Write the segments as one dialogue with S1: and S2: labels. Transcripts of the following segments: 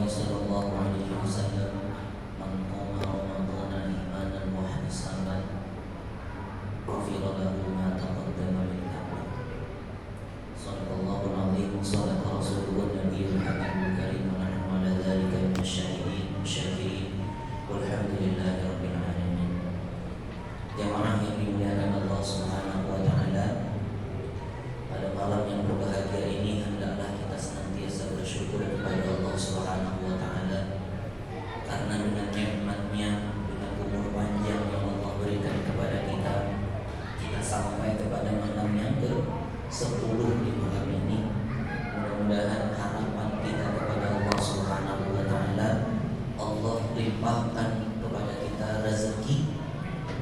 S1: sallallahu alaihi wasallam, "Man qama Ramadhana imanan wa ihtisaban, ghufira lahu ma taqaddama min dhanbihi." Shadaqallahul azim, shadaqa rasulun nabiyul habibul karim, wa nahnu ala dzalika minasyahidin musyakirin, walhamdulillahi rabbil alamin. Jamaah yang dimuliakan Allah Subhanahu wa taala, pada malam yang berbahagia ini hendaklah kita senantiasa bersyukur kepada Allah Subhanahu wa taala, karena dengan nikmat-Nya, dengan umur panjang yang Allah berikan kepada kita, kita sampai kepada malam yang ke-10 di malam ini. Mudah-mudahan harapan kita kepada Allah Subhanahu wa taala, Allah limpahkan kepada kita rezeki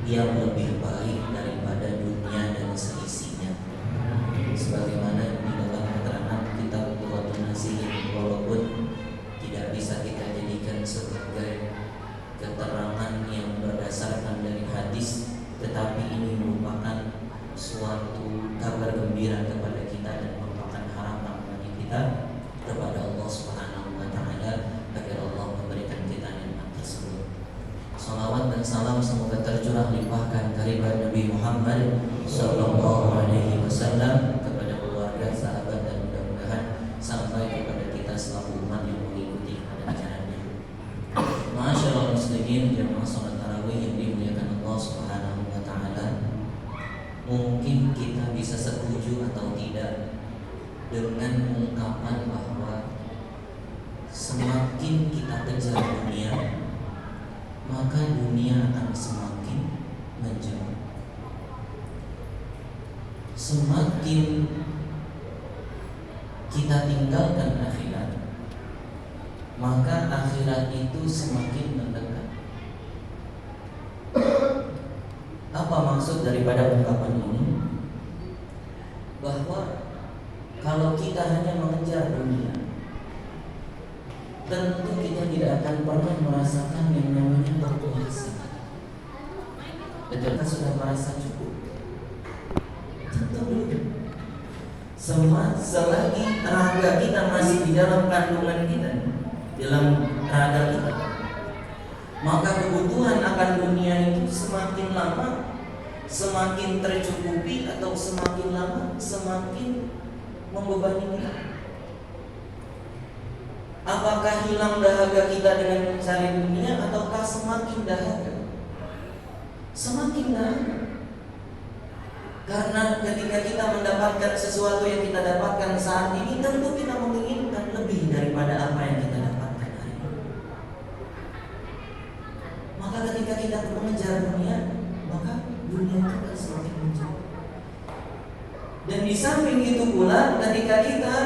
S1: yang lebih baik daripada dunia dan seisinya. Sebagaimana di dalam keterangan kitab Quratun Nasihin, walaupun tidak bisa kita jadikan sebagai keterangan yang berdasarkan dari hadis, tetapi ini merupakan suatu kabar gembira kepada kita dan merupakan harapan bagi kita kepada Allah Subhanahu wa taala agar Allah memberikan kita nikmat tersebut. Salawat dan salam semoga tercurah limpahkan kehadirat Nabi Muhammad sallallahu alaihi wasallam kepada keluarga, sahabat, dan mudah-mudahan sampai kepada kita selaku umat yang mengikuti ajarannya. Ma'asyiral muslimin, jamaah salat tarawih yang dimuliakan Allah Subhanahu wa taala, mungkin kita bisa setuju atau tidak dengan ungkapan bahwa semakin kita kejar dunia, maka dunia akan semakin menjauh. Semakin kita tinggalkan akhirat, maka akhirat itu semakin mendekat. Apa maksud daripada ungkapan ini? Bahwa kalau kita hanya mengejar dunia, tentu kita tidak akan pernah merasakan yang namanya berpuasa. Betul, kita sudah merasa cukup? Tentu belum. Selagi raga kita masih di dalam kandungan kita, dalam raga kita, maka kebutuhan akan dunia itu semakin lama semakin tercukupi, atau semakin lama semakin membebani kita. Apakah hilang dahaga kita dengan mencari dunia, ataukah semakin dahaga? Semakin dahaga. Karena ketika kita mendapatkan sesuatu yang kita dapatkan saat ini, tentu kita menginginkan lebih daripada apa yang kita dapatkan hari ini. Maka ketika kita mengejar dunia, maka dunia itu akan semakin menjauh. Dan di samping itu pula, ketika kita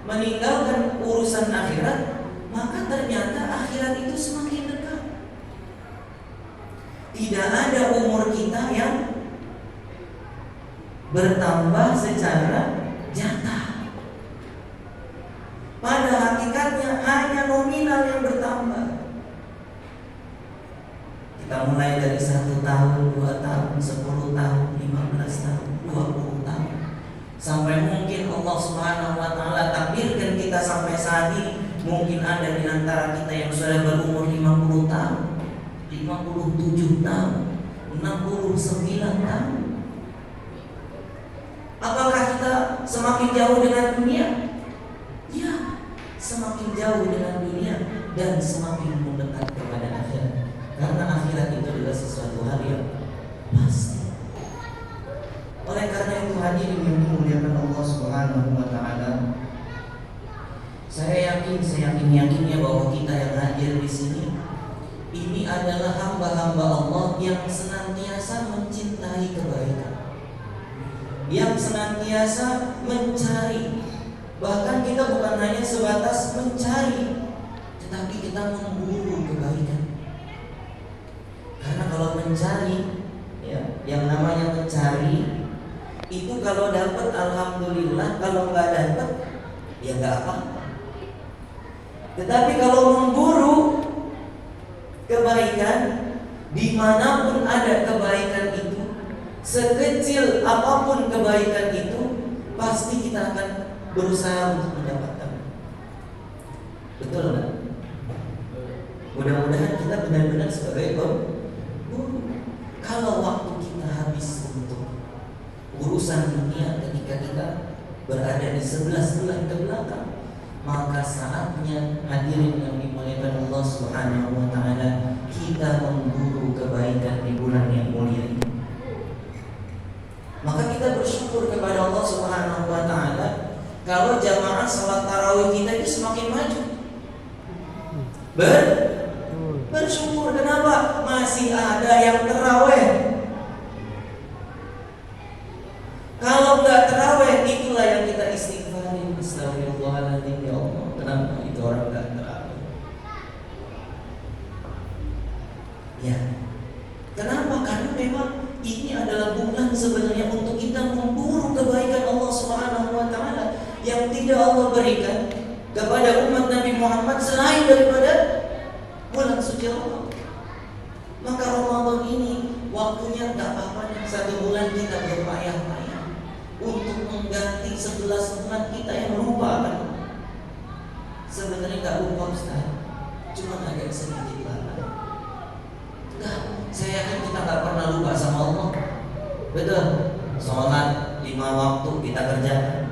S1: meninggalkan urusan akhirat, maka ternyata akhirat itu semakin dekat. Tidak ada umur kita yang bertambah secara nyata. Pada hakikatnya hanya nominal yang bertambah. Kita mulai dari 1 tahun, 2 tahun, 10 tahun, 15 tahun, 20 tahun, sampai mungkin Allah Subhanahu wa taala takdirkan kita sampai saat ini. Mungkin ada di antara kita yang sudah berumur 50 tahun, 57 tahun, 69 tahun. Apakah kita semakin jauh dengan dunia? Ya, semakin jauh dengan dunia dan semakin mendekat kepada akhirat. Karena akhirat itu adalah sesuatu hal yang pasti. Oleh karena itu, hadirin yang dimuliakan Allah Subhanahu wa taala, saya yakin bahwa kita yang hadir di sini ini adalah hamba-hamba Allah yang senantiasa mencintai kebaikan, yang senantiasa mencari. Bahkan kita bukan hanya sebatas mencari, tetapi kita memburu kebaikan. Karena kalau mencari, ya, yang namanya mencari itu kalau dapat alhamdulillah, kalau nggak dapat ya nggak apa-apa. Tetapi kalau memburu kebaikan, dimanapun ada kebaikan itu, sekecil apapun kebaikan itu, pasti kita akan berusaha untuk mendapatkan. Betul nggak? Mudah-mudahan kita benar-benar sebagai guru. Kalau waktu kita habis untuk urusan dunia ketika kita berada di sebelah-sebelah ke belakang, maka saatnya hadirin yang dimuliakan Allah Subhanahu wa taala, kita memburu kebaikan di bulan yang mulia ini. Maka kita bersyukur kepada Allah Subhanahu wa taala kalau jamaah salat tarawih kita itu semakin maju. Bersyukur, kenapa? Masih ada yang tarawih. Kalau nggak tarawih, itulah yang kita istighfarin. Astagfirullahaladzim, ya Allah, kenapa itu orang nggak tarawih? Ya, kenapa? Karena memang ini adalah bulan sebenarnya untuk kita memburu kebaikan Allah Subhanahu wa taala yang tidak Allah berikan kepada umat Nabi Muhammad selain daripada bulan suci Ramadan. Maka Ramadan ini waktunya tak apa-apa, satu bulan kita berpayah-payah untuk mengganti 11 bulan kita yang lupa kan. Sebenarnya nggak lupa Ustaz, cuma agak sedikit lalai. Enggak, saya yakin kita nggak pernah lupa sama Allah. Betul. Sholat 5 waktu kita kerjakan,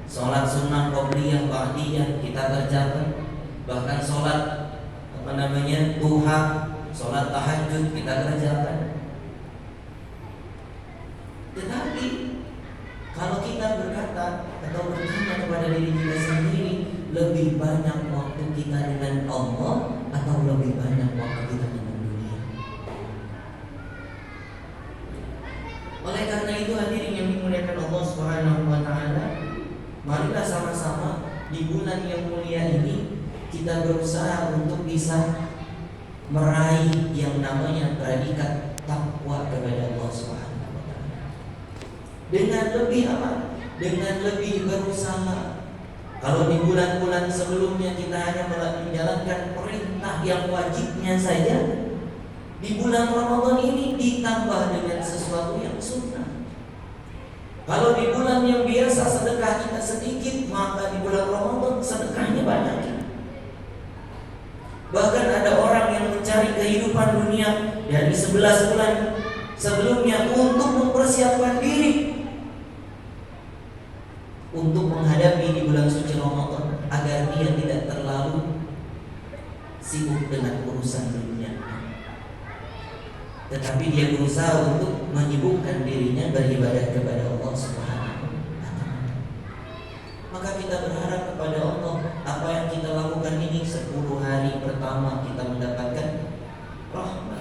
S1: sholat sunnah qobliyah ba'diyah kita kerjakan, bahkan sholat duha, sholat tahajud kita kerjakan. Tetapi kalau kita berkata atau bertanya kepada diri kita sendiri, lebih banyak waktu kita dengan Allah atau lebih banyak waktu kita dengan dunia? Oleh karena itu hadirin yang dimuliakan Allah Subhanahu wa taala, marilah sama-sama di bulan yang mulia ini kita berusaha untuk bisa meraih yang namanya predikat takwa kepada Allah Subhanahu wa taala. Dengan lebih apa? Dengan lebih berusaha. Kalau di bulan-bulan sebelumnya kita hanya menjalankan perintah yang wajibnya saja, di bulan Ramadan ini ditambah dengan sesuatu yang sunnah. Kalau di bulan yang biasa sedekah kita sedikit, maka di bulan Ramadan sedekahnya banyak. Bahkan ada orang yang mencari kehidupan dunia dari 11 bulan sebelumnya untuk mempersiapkan diri untuk menghadapi di bulan suci Ramadan agar dia tidak terlalu sibuk dengan urusan dunia, tetapi dia berusaha untuk menyibukkan dirinya beribadah kepada Allah Subhanahu wa taala. Maka kita berharap kepada Allah, apa yang kita lakukan ini 10 hari pertama kita mendapatkan rahmat,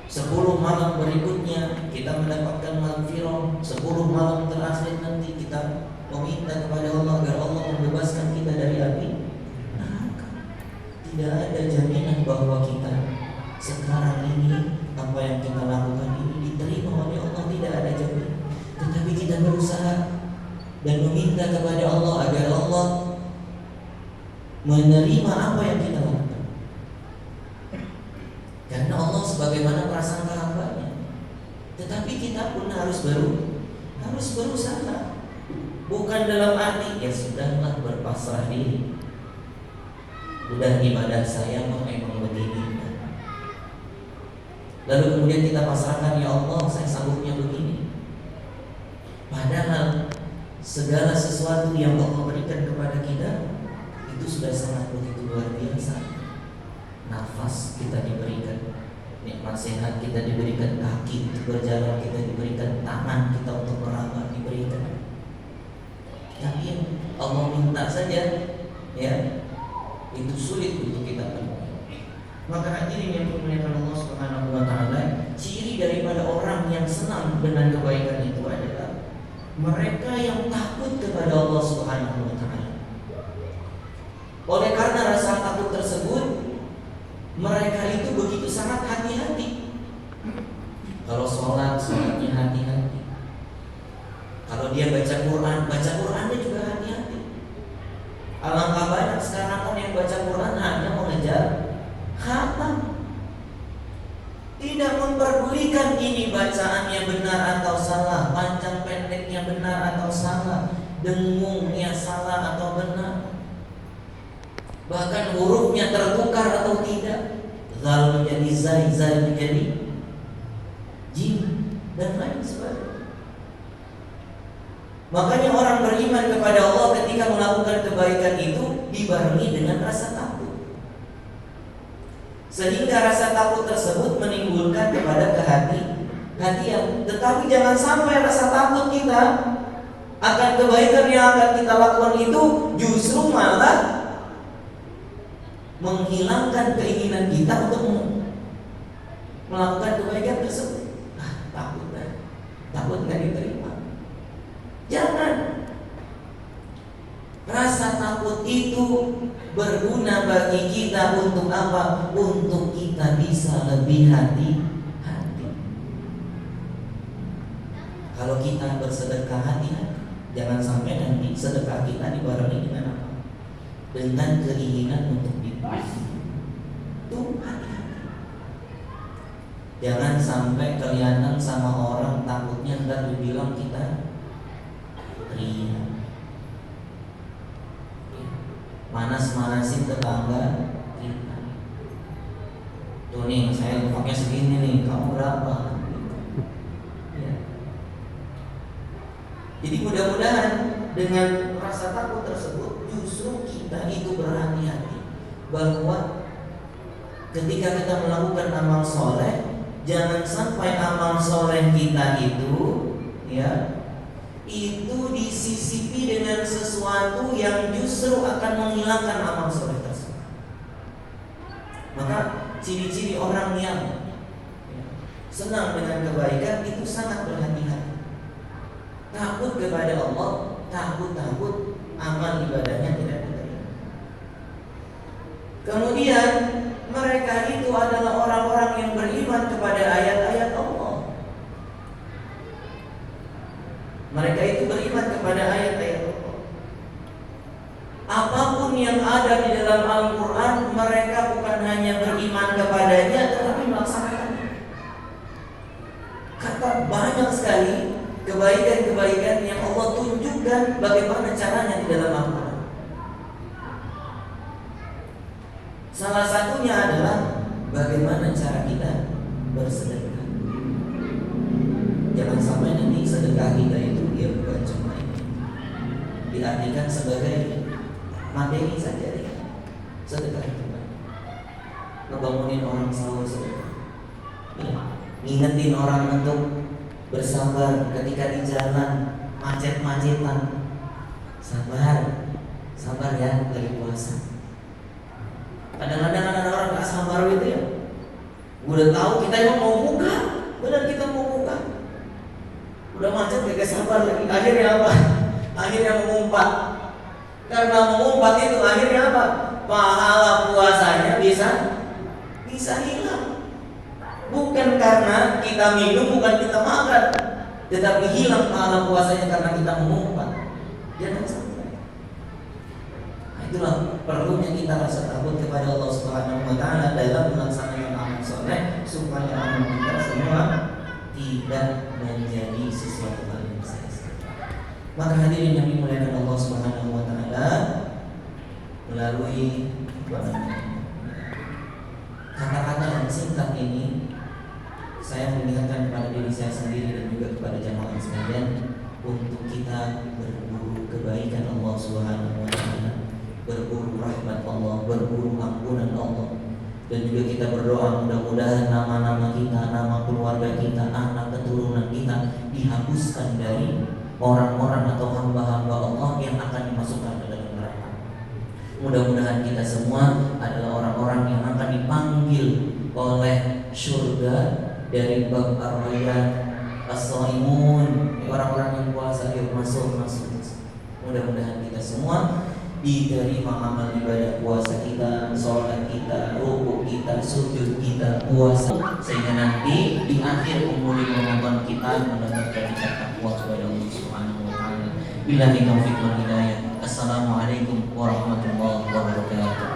S1: 10 malam berikutnya kita mendapatkan maghfirah, 10 malam terakhir nanti kita meminta kepada Allah agar Allah membebaskan kita dari api neraka. Tidak ada jaminan bahwa kita sekarang ini apa yang kita lakukan ini diterima oleh Allah, tidak ada jaminan. Tetapi kita berusaha dan meminta kepada Allah agar Allah menerima apa yang kita lakukan. Karena Allah sebagaimana prasangka hambanya. Tetapi kita pun harus berusaha. Bukan dalam arti ya sudahlah berpasrah diri, udah ibadah saya memang begini, lalu kemudian kita pasrahkan, ya Allah saya sanggupnya begini. Padahal segala sesuatu yang Allah berikan kepada kita itu sudah sangat begitu luar biasa. Nafas kita diberikan, nikmat sehat kita diberikan, kaki untuk berjalan kita diberikan, tangan kita untuk meraba diberikan. Tapi Allah minta saja, ya itu sulit untuk kita penuhi. Maka hadirin yang dimuliakan Allah Subhanahu wa taala, ciri daripada orang yang senang dengan kebaikan itu adalah mereka yang takut kepada Allah Subhanahu wa taala. Oleh karena rasa takut tersebut, mereka itu begitu sangat hati-hati. Kalau sholatnya hati-hati. Kalau dia baca Qurannya juga hati-hati. Alangkah banyak sekarang kan yang baca Quran hanya mengejar khatam, tidak memperdulikan ini bacaannya benar atau salah, panjang pendeknya benar. benar atau salah, dengungnya salah atau benar. Bahkan hurufnya tertukar atau tidak. Zal menjadi zai, zai menjadi jim, dan lain sebagainya. Makanya orang beriman kepada Allah ketika melakukan kebaikan itu dibarengi dengan rasa takut. Sehingga rasa takut tersebut menimbulkan kepada kehati-hatian. Tetapi jangan sampai rasa takut kita akan kebaikan yang akan kita lakukan itu justru malah menghilangkan keinginan kita untuk melakukan kebaikan tersebut. Takut nggak diterima. Jangan. Rasa takut itu berguna bagi kita untuk apa? Untuk kita bisa lebih hati-hati. Kalau kita bersedekah hati-hati, jangan sampai nanti sedekah kita dibarengi dengan apa? Dengan keinginan untuk dipuji. Itu hati-hati. Jangan sampai kelihatan sama orang, takutnya ntar dibilang kita ria. Manas-manasin tetangga kita. Tuh nih, saya pakai segini nih, kamu berapa? Ya. Jadi mudah-mudahan dengan rasa takut tersebut justru kita itu berhati-hati bahwa ketika kita melakukan amal soleh, jangan sampai amal soleh kita itu itu disisipi dengan sesuatu yang justru akan menghilangkan amal soleh tersebut. Maka ciri-ciri orang yang senang dengan kebaikan itu sangat berhati-hati, takut kepada Allah, takut amal ibadahnya tidak diterima. Kemudian mereka itu adalah orang-orang yang beriman kepada ayat-ayat Allah. Mereka itu beriman kepada ayat-ayat Allah. Apapun yang ada di dalam Al-Quran, mereka bukan hanya beriman kepadanya, tetapi melaksanakannya. Kata banyak sekali kebaikan-kebaikan yang Allah tunjukkan bagaimana caranya di dalam Al-Quran. Salah satunya adalah bagaimana cara kita bersedekah. Jangan sampai nanti sedekah kita itu dia bukan cuma ini, diartikan sebagai materi saja. Sedekah itu ngebangunin orang sahur sedekah, ngingetin orang untuk bersabar ketika di jalan macet-macetan. Sabar ya, lagi puasa. Kadang-kadang ada orang gak sabar gitu ya. Udah tahu kita emang mau buka, benar kita mau buka, udah macet gak sabar lagi. Akhirnya apa? Akhirnya mengumpat. Karena mengumpat itu akhirnya apa? Pahala puasanya bisa hilang. Bukan karena kita minum, bukan kita makan, tetapi hilang pahala puasanya karena kita mengumpat. Jangan sampai. Itulah perlunya kita rasa takut kepada Allah Subhanahu wa taala dalam melaksanakan amal soleh, supaya amal kita semua tidak menjadi sesuatu hal yang sia-sia. Maka hadirin yang dimuliakan Allah Subhanahu wa taala, melalui kata-kata yang singkat ini, saya mengingatkan kepada diri saya sendiri dan juga kepada jamaah sekalian untuk kita berburu kebaikan Allah Subhanahu wa taala, berburu rahmat Allah, berburu ampunan Allah, dan juga kita berdoa mudah-mudahan nama-nama kita, nama keluarga kita, anak keturunan kita dihapuskan dari orang-orang atau hamba-hamba Allah yang akan dimasukkan ke dalam neraka. Mudah-mudahan kita semua adalah orang-orang yang akan dipanggil oleh surga dari bab ar-rayyan, as-shaimun, orang-orang yang puasa, yuk masuk. Mudah-mudahan kita semua diterima amal ibadah puasa kita, sholat kita, rukuk kita, sujud kita, puasa, sehingga nanti di akhir umur Ramadan kita mendapatkan takwa kepada Allah Subhanahu wa taala. Billahi taufiq wal hidayah. Assalamualaikum warahmatullahi wabarakatuh.